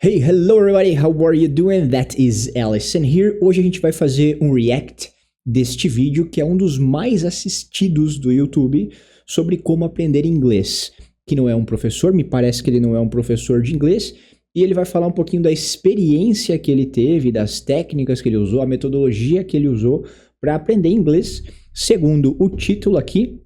Hey, hello everybody, how are you doing? That is Allison here. Hoje a gente vai fazer um react deste vídeo que é um dos mais assistidos do YouTube sobre como aprender inglês. Que não é um professor, me parece que ele não é um professor de inglês, e ele vai falar um pouquinho da experiência que ele teve, das técnicas que ele usou, a metodologia que ele usou para aprender inglês, segundo o título aqui,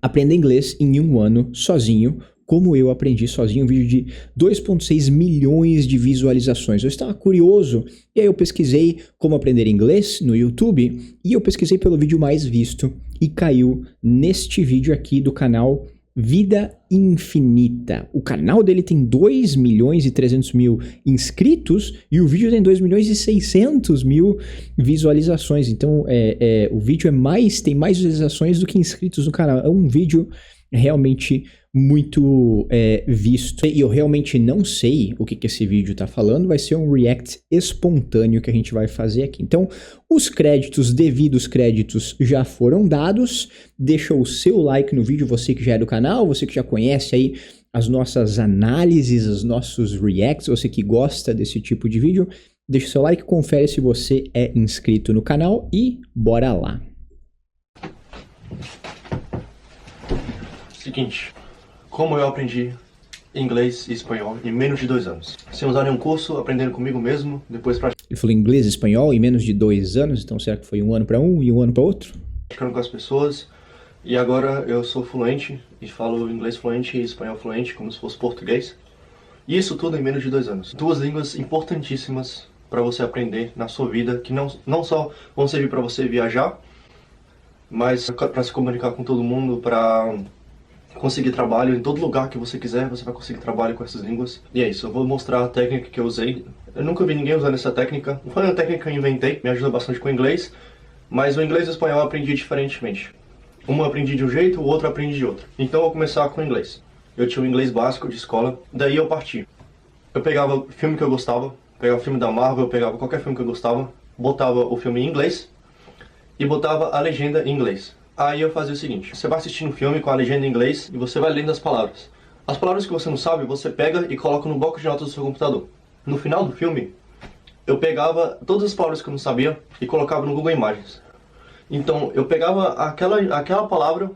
Aprenda Inglês em um ano sozinho. Como eu aprendi sozinho, um vídeo de 2,6 milhões de visualizações. Eu estava curioso e aí eu pesquisei como aprender inglês no YouTube e eu pesquisei pelo vídeo mais visto e caiu neste vídeo aqui do canal Vida Infinita. O canal dele tem 2 milhões e 300 mil inscritos e o vídeo tem 2 milhões e 600 mil visualizações. Então o vídeo tem mais visualizações do que inscritos no canal. É um vídeo realmente muito visto. E eu realmente não sei o que esse vídeo tá falando, vai ser um react espontâneo que a gente vai fazer aqui. Então, os devidos créditos já foram dados. Deixa o seu like no vídeo, você que já é do canal, você que já conhece aí as nossas análises, os nossos reacts, você que gosta desse tipo de vídeo, deixa o seu like, confere se você é inscrito no canal e bora lá. Seguinte, como eu aprendi inglês e espanhol em menos de 2 anos. Sem usar nenhum curso, aprendendo comigo mesmo, depois Ele falou inglês e espanhol em menos de 2 anos, então será que foi um ano para um e um ano para outro? praticando com as pessoas. E agora eu sou fluente e falo inglês fluente e espanhol fluente, como se fosse português. E isso tudo em menos de 2 anos. 2 línguas importantíssimas para você aprender na sua vida, que não só vão servir para você viajar, mas para se comunicar com todo mundo, para conseguir trabalho em todo lugar que você quiser, você vai conseguir trabalho com essas línguas. E é isso, eu vou mostrar a técnica que eu usei. Eu nunca vi ninguém usando essa técnica. Foi uma técnica que eu inventei, me ajuda bastante com o inglês, mas o inglês e o espanhol eu aprendi diferentemente. Um eu aprendi de um jeito, o outro eu aprendi de outro. Então eu vou começar com o inglês. Eu tinha um inglês básico de escola, daí eu parti. Eu pegava filme que eu gostava, pegava filme da Marvel, eu pegava qualquer filme que eu gostava, botava o filme em inglês e botava a legenda em inglês. Aí eu fazia o seguinte, você vai assistindo um filme com a legenda em inglês e você vai lendo as palavras. As palavras que você não sabe, você pega e coloca no bloco de notas do seu computador. No final do filme, eu pegava todas as palavras que eu não sabia e colocava no Google Imagens. Então, eu pegava aquela palavra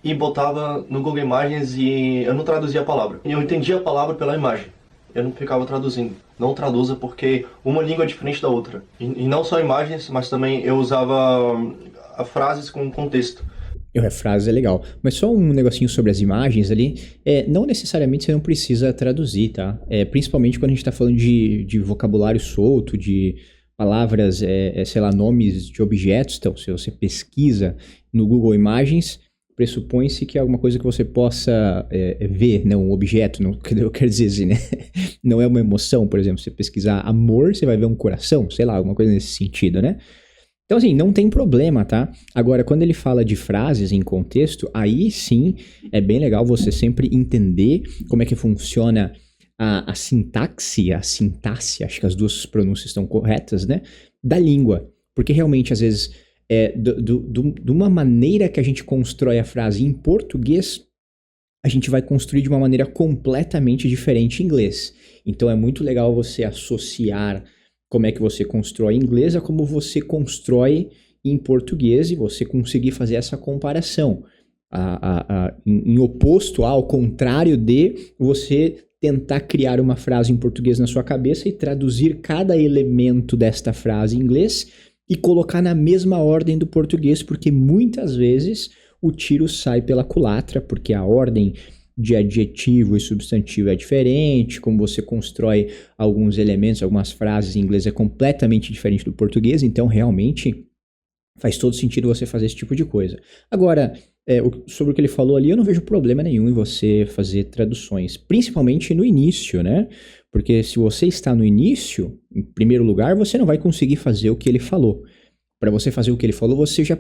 e botava no Google Imagens e eu não traduzia a palavra. Eu entendia a palavra pela imagem. Eu não ficava traduzindo. Não traduza porque uma língua é diferente da outra. E não só imagens, mas também eu usava frases com contexto. Frase é legal, mas só um negocinho sobre as imagens ali, não necessariamente você não precisa traduzir, tá? Principalmente quando a gente tá falando de vocabulário solto, de palavras, sei lá, nomes de objetos. Então, se você pesquisa no Google Imagens, pressupõe-se que é alguma coisa que você possa ver, não um objeto, não, eu quero dizer assim, né? Não é uma emoção, por exemplo, se você pesquisar amor, você vai ver um coração, sei lá, alguma coisa nesse sentido, né? Então, assim, não tem problema, tá? Agora, quando ele fala de frases em contexto, aí sim é bem legal você sempre entender como é que funciona a sintaxe, a sintaxe, acho que as duas pronúncias estão corretas, né? Da língua. Porque realmente, às vezes, de uma maneira que a gente constrói a frase em português, a gente vai construir de uma maneira completamente diferente em inglês. Então, é muito legal você associar como é que você constrói em inglês a como você constrói em português e você conseguir fazer essa comparação. Em oposto ao contrário de você tentar criar uma frase em português na sua cabeça e traduzir cada elemento desta frase em inglês e colocar na mesma ordem do português, porque muitas vezes o tiro sai pela culatra, porque a ordem de adjetivo e substantivo é diferente, como você constrói alguns elementos, algumas frases em inglês é completamente diferente do português, então realmente faz todo sentido você fazer esse tipo de coisa. Agora, sobre o que ele falou ali, eu não vejo problema nenhum em você fazer traduções, principalmente no início, né? Porque se você está no início, em primeiro lugar, você não vai conseguir fazer o que ele falou. Para você fazer o que ele falou, você já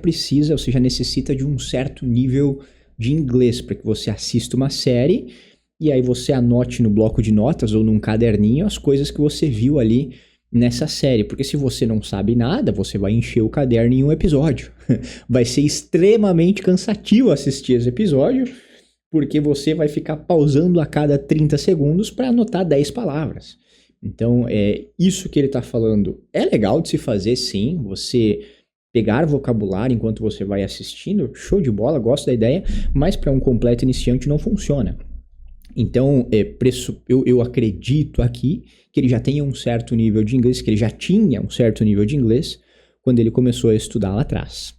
necessita de um certo nível de inglês, para que você assista uma série e aí você anote no bloco de notas ou num caderninho as coisas que você viu ali nessa série, porque se você não sabe nada, você vai encher o caderno em um episódio. Vai ser extremamente cansativo assistir esse episódio, porque você vai ficar pausando a cada 30 segundos para anotar 10 palavras. Então, isso que ele está falando é legal de se fazer, sim. Você pegar vocabulário enquanto você vai assistindo, show de bola, gosto da ideia, mas para um completo iniciante não funciona. Então, eu acredito aqui que ele já tenha um certo nível de inglês, que ele já tinha um certo nível de inglês quando ele começou a estudar lá atrás.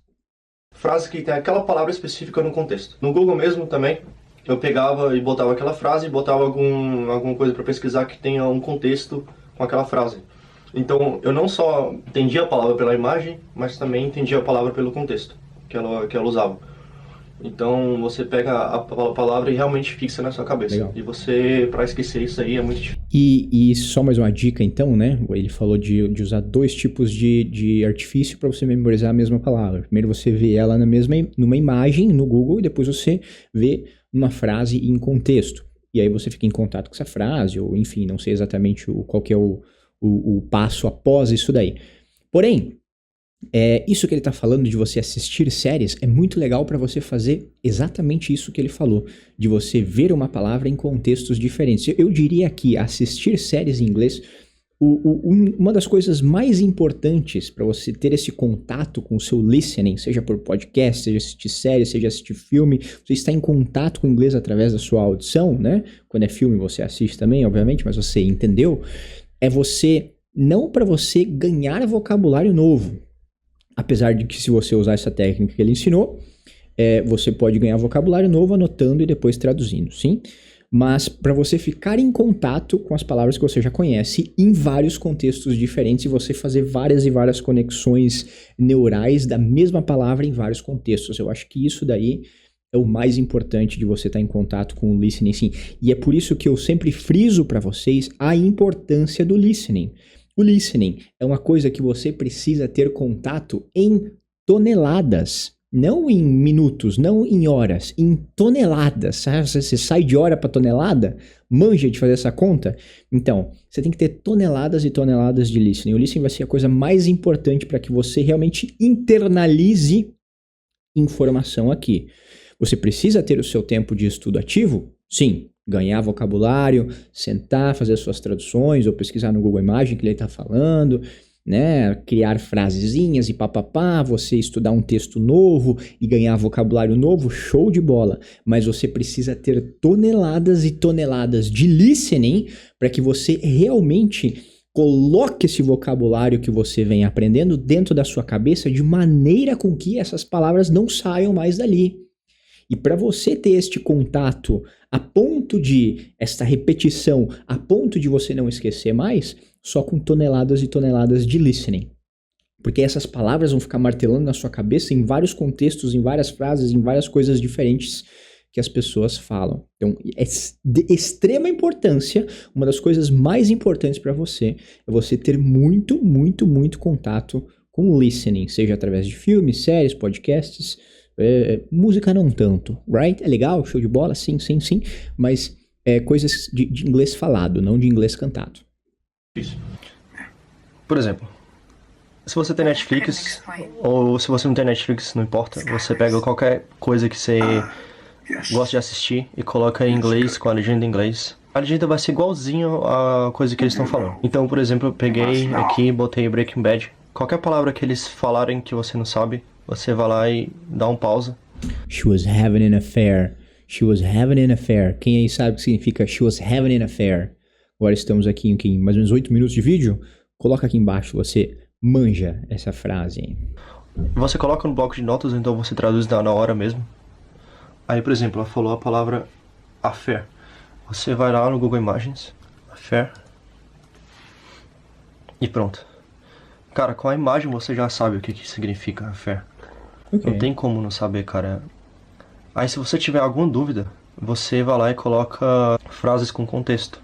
Frase que tem aquela palavra específica no contexto. No Google mesmo também, eu pegava e botava aquela frase e botava alguma coisa para pesquisar que tenha um contexto com aquela frase. Então, eu não só entendia a palavra pela imagem, mas também entendia a palavra pelo contexto que ela usava. Então, você pega a palavra e realmente fixa na sua cabeça. Legal. E você, para esquecer isso aí, é muito difícil. E só mais uma dica, então, né? Ele falou de usar 2 tipos de artifício para você memorizar a mesma palavra. Primeiro você vê ela numa imagem no Google e depois você vê uma frase em contexto. E aí você fica em contato com essa frase, ou enfim, não sei exatamente qual que é o passo após isso daí. Porém, isso que ele está falando de você assistir séries é muito legal para você fazer exatamente isso que ele falou, de você ver uma palavra em contextos diferentes. Eu diria que assistir séries em inglês, uma das coisas mais importantes para você ter esse contato com o seu listening, seja por podcast, seja assistir série, seja assistir filme, você está em contato com o inglês através da sua audição, né? Quando é filme você assiste também, obviamente, mas você entendeu, não para você ganhar vocabulário novo. Apesar de que se você usar essa técnica que ele ensinou, você pode ganhar vocabulário novo anotando e depois traduzindo, sim? Mas para você ficar em contato com as palavras que você já conhece em vários contextos diferentes e você fazer várias e várias conexões neurais da mesma palavra em vários contextos. Eu acho que isso daí é o mais importante de você estar em contato com o listening, sim. E é por isso que eu sempre friso para vocês a importância do listening. O listening é uma coisa que você precisa ter contato em toneladas, não em minutos, não em horas, em toneladas. Sabe? Você sai de hora para tonelada, manja de fazer essa conta. Então, você tem que ter toneladas e toneladas de listening. O listening vai ser a coisa mais importante para que você realmente internalize informação aqui. Você precisa ter o seu tempo de estudo ativo? Sim. Ganhar vocabulário, sentar, fazer as suas traduções ou pesquisar no Google Imagem que ele está falando, né? Criar frasezinhas e papapá, você estudar um texto novo e ganhar vocabulário novo, show de bola. Mas você precisa ter toneladas e toneladas de listening para que você realmente coloque esse vocabulário que você vem aprendendo dentro da sua cabeça de maneira com que essas palavras não saiam mais dali. E para você ter este contato a ponto de, esta repetição, a ponto de você não esquecer mais, só com toneladas e toneladas de listening. Porque essas palavras vão ficar martelando na sua cabeça em vários contextos, em várias frases, em várias coisas diferentes que as pessoas falam. Então, é de extrema importância, uma das coisas mais importantes para você é você ter muito, muito, muito contato com o listening, seja através de filmes, séries, podcasts. Música não tanto, right? É legal, show de bola, sim, mas coisas de inglês falado, não de inglês cantado. Isso. Por exemplo, se você tem Netflix, ou se você não tem Netflix, não importa, você pega qualquer coisa que você gosta de assistir e coloca em inglês, com a legenda em inglês. A legenda vai ser igualzinho a coisa que eles estão falando. Então, por exemplo, eu peguei aqui, botei Breaking Bad. Qualquer palavra que eles falarem que você não sabe, você vai lá e dá um pausa. She was having an affair. She was having an affair. Quem aí sabe o que significa she was having an affair? Agora estamos aqui em mais ou menos 8 minutos de vídeo. Coloca aqui embaixo, você manja essa frase. Você coloca no bloco de notas, então você traduz na hora mesmo. Aí, por exemplo, ela falou a palavra affair. Você vai lá no Google Imagens, affair, e pronto. Cara, com a imagem você já sabe o que significa affair. Okay. Não tem como não saber, cara. Aí se você tiver alguma dúvida, você vai lá e coloca frases com contexto.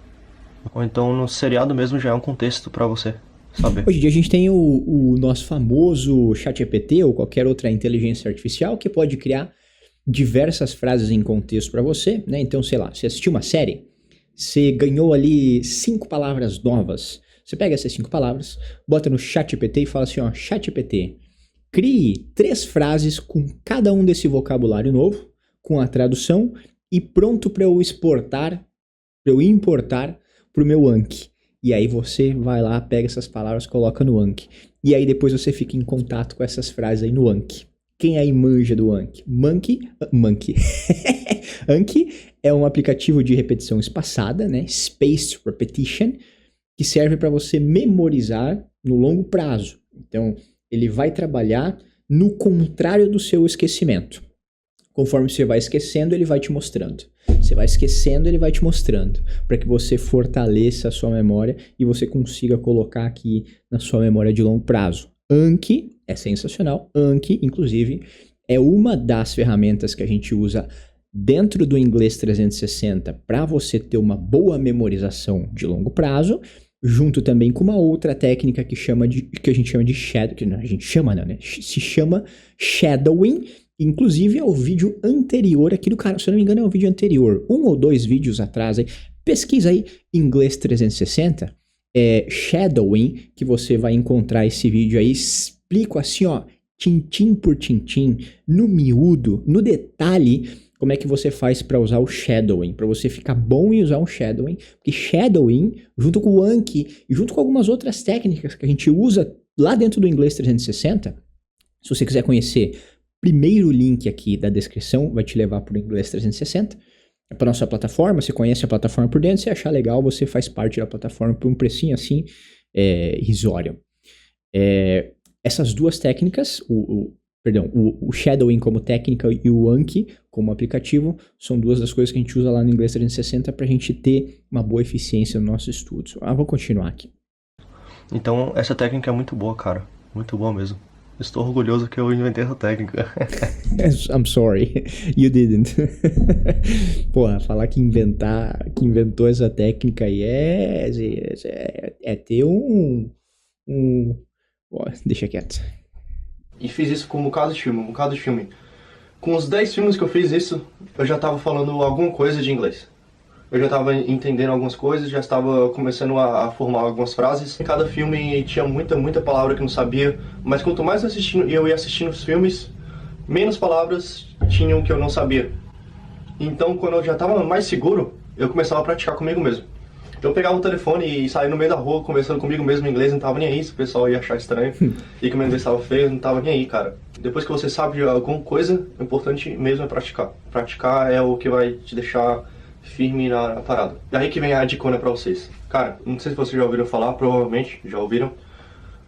Ou então no seriado mesmo já é um contexto pra você saber. Hoje em dia a gente tem o nosso famoso ChatGPT ou qualquer outra inteligência artificial que pode criar diversas frases em contexto pra você, né? Então, sei lá, você assistiu uma série, você ganhou ali 5 palavras novas. Você pega essas 5 palavras, bota no ChatGPT e fala assim, ó, ChatGPT, crie 3 frases com cada um desse vocabulário novo, com a tradução e pronto para eu exportar, para eu importar para o meu Anki. e aí você vai lá, pega essas palavras, coloca no Anki. E aí depois você fica em contato com essas frases aí no Anki. Quem aí manja do Anki? Monkey. Anki é um aplicativo de repetição espaçada, né? Spaced Repetition, que serve para você memorizar no longo prazo. Então, ele vai trabalhar no contrário do seu esquecimento. Conforme você vai esquecendo, ele vai te mostrando. Você vai esquecendo, ele vai te mostrando. Para que você fortaleça a sua memória e você consiga colocar aqui na sua memória de longo prazo. Anki é sensacional. Anki, inclusive, é uma das ferramentas que a gente usa dentro do Inglês 360 para você ter uma boa memorização de longo prazo, junto também com uma outra técnica que a gente chama de shadow, que não, a gente chama não, né? Se chama shadowing. Inclusive é o vídeo anterior aqui do canal, se eu não me engano é o vídeo anterior, 1 ou 2 vídeos atrás aí, pesquisa aí Inglês 360, shadowing, que você vai encontrar esse vídeo aí, explico assim ó, tintim por tintim, no miúdo, no detalhe, como é que você faz para usar o shadowing, para você ficar bom em usar um shadowing, porque shadowing, junto com o Anki, e junto com algumas outras técnicas que a gente usa lá dentro do Inglês 360, se você quiser conhecer, primeiro link aqui da descrição vai te levar para o Inglês 360, para nossa plataforma, você conhece a plataforma por dentro, se achar legal, você faz parte da plataforma por um precinho assim, irrisório. Essas duas técnicas, o shadowing como técnica e o Anki como aplicativo, são duas das coisas que a gente usa lá no Inglês 360 para a gente ter uma boa eficiência no nosso estudo. Vou continuar aqui. Então, essa técnica é muito boa, cara. Muito boa mesmo. Estou orgulhoso que eu inventei essa técnica. I'm sorry, you didn't. Porra, falar que inventou essa técnica aí é ter deixa quieto. E fiz isso com um bocado de filme. Com os 10 filmes que eu fiz isso, eu já estava falando alguma coisa de inglês. Eu já estava entendendo algumas coisas, já estava começando a formar algumas frases. Em cada filme tinha muita palavra que eu não sabia, mas quanto mais eu ia assistindo os filmes, menos palavras tinham que eu não sabia. Então, quando eu já estava mais seguro, eu começava a praticar comigo mesmo. Eu pegava o telefone e saía no meio da rua conversando comigo mesmo em inglês, não tava nem aí, se o pessoal ia achar estranho e que meu inglês estava feio, não tava nem aí, cara. Depois que você sabe de alguma coisa, o importante mesmo é praticar. Praticar é o que vai te deixar firme na parada. E aí que vem a dicona pra vocês. Cara, não sei se vocês já ouviram falar, provavelmente já ouviram,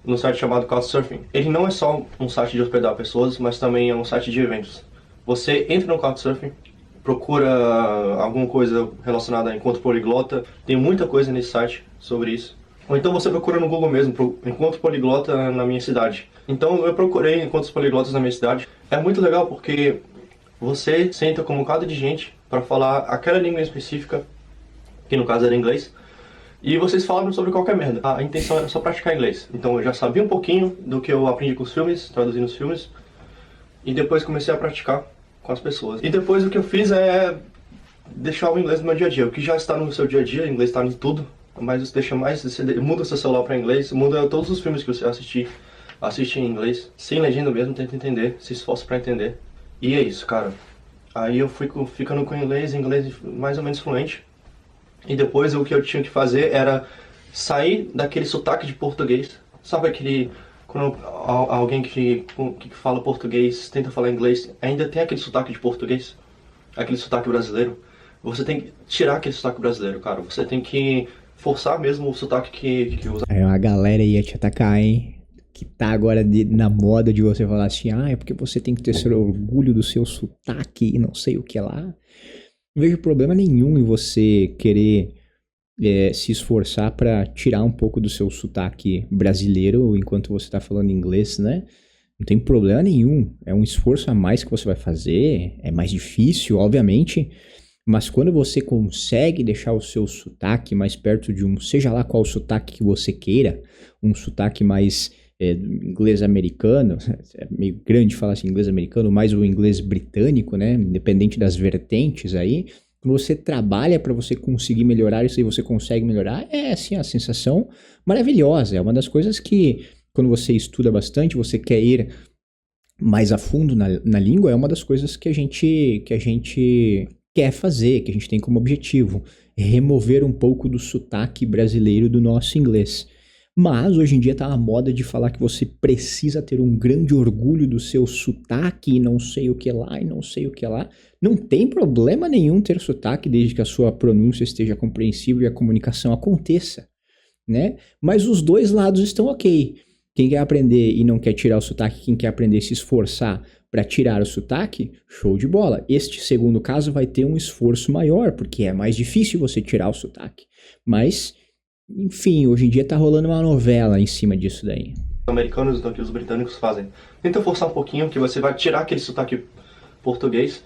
no site chamado Couchsurfing. Ele não é só um site de hospedar pessoas, mas também é um site de eventos. Você entra no Couchsurfing, procura alguma coisa relacionada a encontro poliglota, tem muita coisa nesse site sobre isso. Ou então você procura no Google mesmo, encontro poliglota na minha cidade. Então eu procurei encontros poliglotas na minha cidade. É muito legal porque você senta com um bocado de gente para falar aquela língua específica, que no caso era inglês, e vocês falam sobre qualquer merda. A intenção era só praticar inglês. Então eu já sabia um pouquinho do que eu aprendi com os filmes, traduzindo os filmes, e depois comecei a praticar com as pessoas. E depois o que eu fiz é deixar o inglês no meu dia a dia. O que já está no seu dia a dia, o inglês está em tudo, mas você deixa mais, você muda seu celular para inglês, muda todos os filmes que você assiste em inglês, sem legenda mesmo, tenta entender, se esforça para entender. E é isso, cara. Aí eu fui ficando com inglês mais ou menos fluente. E depois o que eu tinha que fazer era sair daquele sotaque de português. Sabe aquele... Quando alguém que fala português tenta falar inglês, ainda tem aquele sotaque de português? Aquele sotaque brasileiro? Você tem que tirar aquele sotaque brasileiro, cara. Você tem que forçar mesmo o sotaque que usa. Aí a galera ia te atacar, hein? Que tá agora na moda de você falar assim, é porque você tem que ter seu orgulho do seu sotaque e não sei o que lá. Não vejo problema nenhum em você querer se esforçar para tirar um pouco do seu sotaque brasileiro enquanto você tá falando inglês, né? Não tem problema nenhum. É um esforço a mais que você vai fazer, é mais difícil, obviamente, mas quando você consegue deixar o seu sotaque mais perto de seja lá qual sotaque que você queira, um sotaque mais inglês americano, é meio grande falar assim inglês americano, mais o inglês britânico, né, independente das vertentes aí, quando você trabalha para você conseguir melhorar isso e você consegue melhorar, é assim, a sensação maravilhosa, é uma das coisas que quando você estuda bastante, você quer ir mais a fundo na língua, é uma das coisas que a gente quer fazer, que a gente tem como objetivo, remover um pouco do sotaque brasileiro do nosso inglês. Mas hoje em dia tá a moda de falar que você precisa ter um grande orgulho do seu sotaque e não sei o que lá e não sei o que lá. Não tem problema nenhum ter sotaque desde que a sua pronúncia esteja compreensível e a comunicação aconteça, né? Mas os dois lados estão ok. Quem quer aprender e não quer tirar o sotaque, quem quer aprender e se esforçar para tirar o sotaque, show de bola. Este segundo caso vai ter um esforço maior, porque é mais difícil você tirar o sotaque. Mas, enfim, hoje em dia tá rolando uma novela em cima disso daí. Os americanos do que os britânicos fazem. Tenta forçar um pouquinho, que você vai tirar aquele sotaque português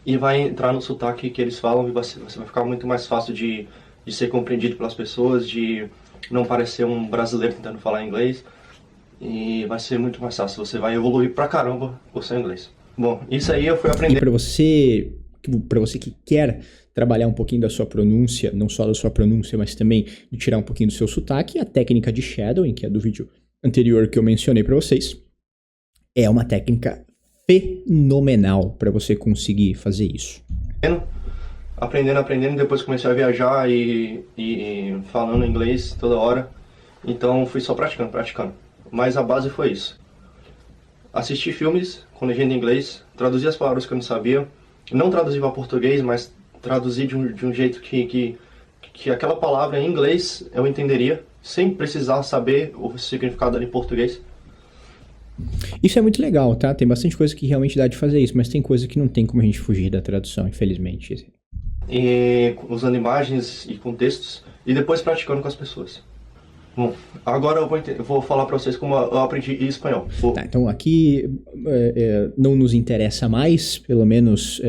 e vai entrar no sotaque que eles falam e você vai ficar muito mais fácil de ser compreendido pelas pessoas, de não parecer um brasileiro tentando falar inglês. E vai ser muito mais fácil, você vai evoluir pra caramba o seu inglês. Bom, isso aí eu fui aprender. E para você que quer trabalhar um pouquinho da sua pronúncia, não só da sua pronúncia, mas também de tirar um pouquinho do seu sotaque, a técnica de shadowing, que é do vídeo anterior que eu mencionei para vocês, é uma técnica fenomenal para você conseguir fazer isso. Aprendendo, depois comecei a viajar e falando inglês toda hora, então fui só praticando. Mas a base foi isso. Assistir filmes com legenda em inglês, traduzir as palavras que eu não sabia, não traduzir para português, mas traduzir de um jeito que aquela palavra em inglês eu entenderia, sem precisar saber o significado dela em português. Isso é muito legal, tá? Tem bastante coisa que realmente dá de fazer isso, mas tem coisa que não tem como a gente fugir da tradução, infelizmente. E usando imagens e contextos, e depois praticando com as pessoas. Bom, agora eu vou falar para vocês como eu aprendi espanhol. Tá, então aqui não nos interessa mais, pelo menos...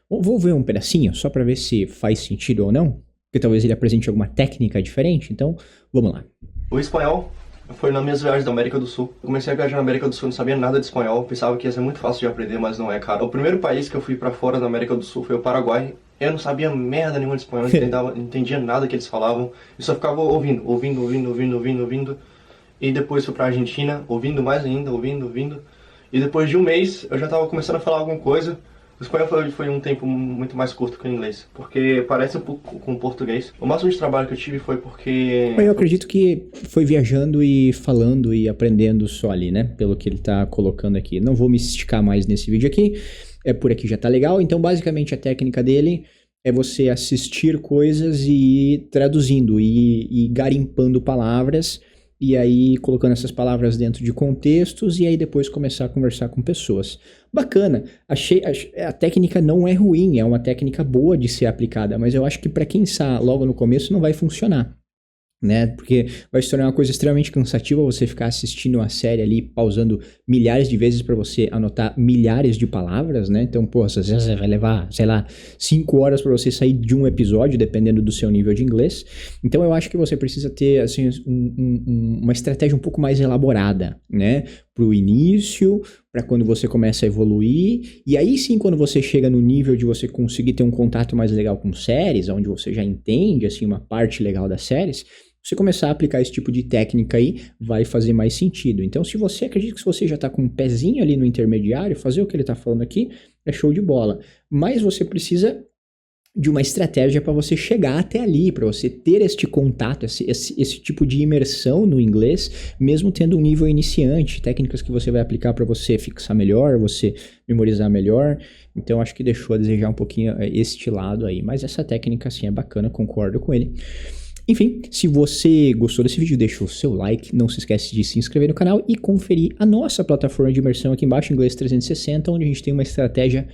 vou ver um pedacinho, só para ver se faz sentido ou não, porque talvez ele apresente alguma técnica diferente, então vamos lá. O espanhol foi nas minhas viagens da América do Sul. Eu comecei a viajar na América do Sul, não sabia nada de espanhol, pensava que ia ser muito fácil de aprender, mas não é, cara. O primeiro país que eu fui para fora da América do Sul foi o Paraguai. Eu não sabia merda nenhuma de espanhol, não entendia nada que eles falavam. Eu só ficava ouvindo. E depois fui pra Argentina, ouvindo mais ainda, ouvindo. E depois de um mês, eu já tava começando a falar alguma coisa. O espanhol foi um tempo muito mais curto que o inglês, porque parece um pouco com o português. O máximo de trabalho que eu tive foi porque... Eu acredito que foi viajando e falando e aprendendo só ali, né? Pelo que ele tá colocando aqui. Não vou me esticar mais nesse vídeo aqui. Por aqui já tá legal. Então, basicamente, a técnica dele é você assistir coisas e ir traduzindo e garimpando palavras e aí colocando essas palavras dentro de contextos e aí depois começar a conversar com pessoas. Bacana. A técnica não é ruim, é uma técnica boa de ser aplicada, mas eu acho que para quem está logo no começo não vai funcionar. Né? Porque vai se tornar uma coisa extremamente cansativa você ficar assistindo uma série ali, pausando milhares de vezes para você anotar milhares de palavras, né? Então, pô, às vezes vai levar, sei lá, 5 horas para você sair de um episódio, dependendo do seu nível de inglês. Então, eu acho que você precisa ter, assim, uma estratégia um pouco mais elaborada, né? Pro início, para quando você começa a evoluir, e aí sim, quando você chega no nível de você conseguir ter um contato mais legal com séries, onde você já entende, assim, uma parte legal das séries, você começar a aplicar esse tipo de técnica aí, vai fazer mais sentido. Então, se você acredita que se você já está com um pezinho ali no intermediário, fazer o que ele está falando aqui, é show de bola. Mas você precisa de uma estratégia para você chegar até ali, para você ter este contato, esse tipo de imersão no inglês, mesmo tendo um nível iniciante, técnicas que você vai aplicar para você fixar melhor, você memorizar melhor. Então, acho que deixou a desejar um pouquinho este lado aí. Mas essa técnica, assim, é bacana, concordo com ele. Enfim, se você gostou desse vídeo, deixa o seu like, não se esquece de se inscrever no canal e conferir a nossa plataforma de imersão aqui embaixo, Inglês 360, onde a gente tem uma estratégia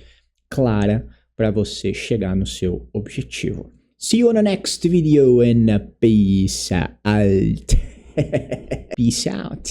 clara para você chegar no seu objetivo. See you on the next video and peace out. Peace out.